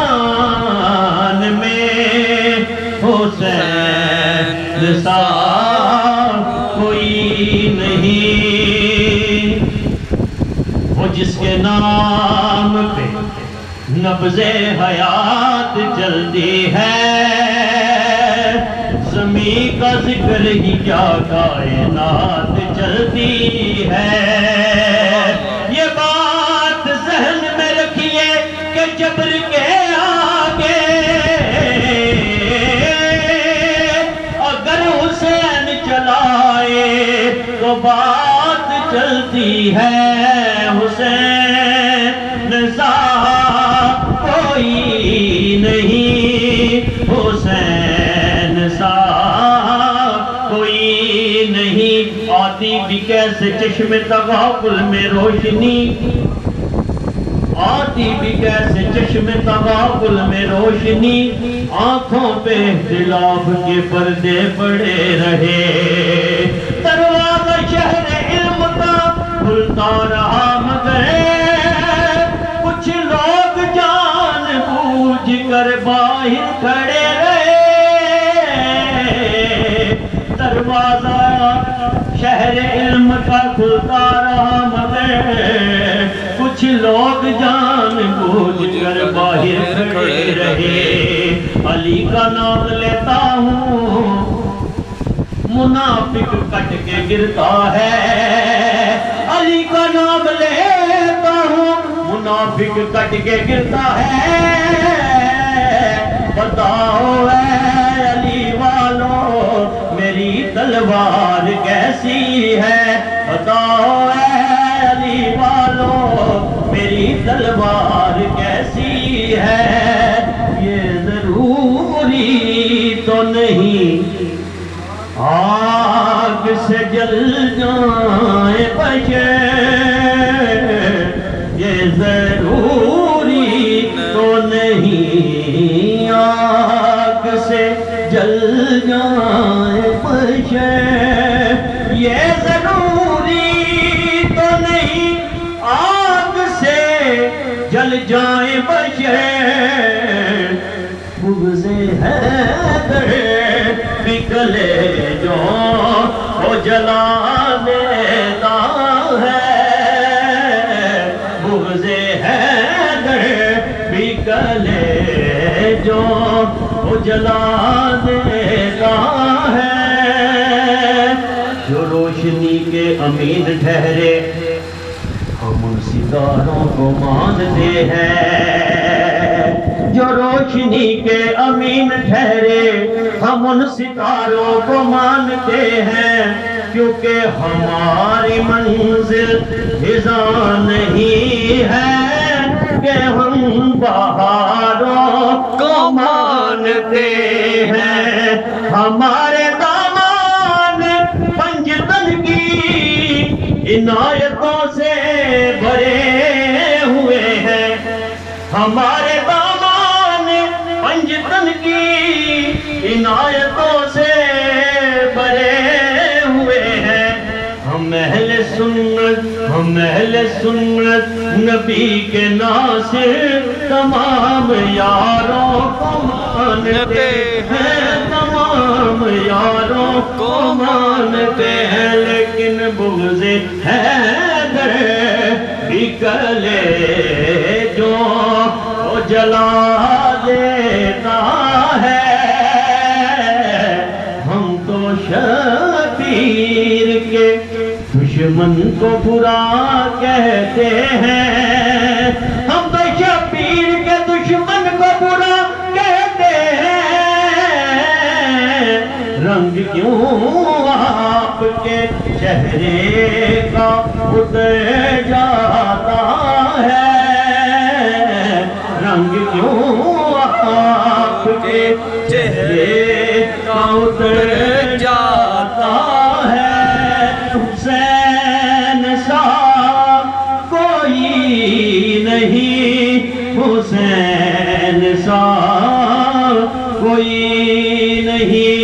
جہان میں حسین سا کوئی نہیں، وہ جس کے نام پہ نبض حیات چلتی ہے، زمین کا ذکر ہی کیا کائنات چلتی ہے۔ یہ بات ذہن میں رکھیے کہ جبر کے آگے اگر حسین چلائے تو بات چلتی ہے، حسین سا کوئی نہیں، حسین سا کوئی نہیں۔ آتی بھی کیسے چشم تغافل میں روشنی، آتی بھی کیسے چشم تغافل میں روشنی، آنکھوں پہ اختلاف کے پردے پڑے رہے، دروازہ شہر علم کا کھلتا رہا مگر کچھ لوگ جان بوجھ کر باہر کھڑے رہے، دروازہ شہر علم کا کھلتا رہا مگر کچھ لوگ جان بوجھ کر باہر کھڑے رہے۔ علی کا نام لیتا ہوں منافق کٹ کے گرتا ہے، علی کا نام لیتا ہوں منافق کٹ کے گرتا ہے، بتاؤ اے علی والو میری تلوار کیسی ہے، بتاؤ اے علی والو میری تلوار کیسی ہے، یہ ضروری تو نہیں آگ سے جل جائیں بشر، یہ ضروری تو نہیں آگ سے جل جائیں بشر، یہ ضروری تو نہیں آگ سے جل جائیں بشر، بغض حیدر نکلے جو وہ جلا دیتا ہے، بغض حیدر نکلے جو وہ جلا دیتا ہے، جو روشنی کے امین ٹھہرے ہم ان ستاروں کو مانتے ہیں، جو روشنی کے امین ٹھہرے ہم ان ستاروں کو مانتے ہیں، کیونکہ ہماری منزل خزاں نہیں ہے کہ ہم بہاروں کو مانتے ہیں، ہمارے دامان پنجتن کی عنایتوں سے بھرے ہوئے ہیں، ہمارے دامان پنجتن کی عنایتوں سے بھرے ہوئے ہیں، ہم اہل سنت نبی کے ناصر تمام یاروں کو مانتے ہیں، تمام یاروں کو مانتے ہیں، لیکن بغض حیدر نکلے جو جلا دیتا ہے، ہم تو شبیر کے دشمن کو برا کہتے ہیں، ہم تو شبیر کے دشمن کو برا کہتے ہیں، رنگ کیوں آپ کے چہرے کا اتر جاتا ہے، رنگ کیوں آپ کے چہرے کا اتر جاتا ہے، حسین سا کوئی نہیں، حسین سا کوئی نہیں۔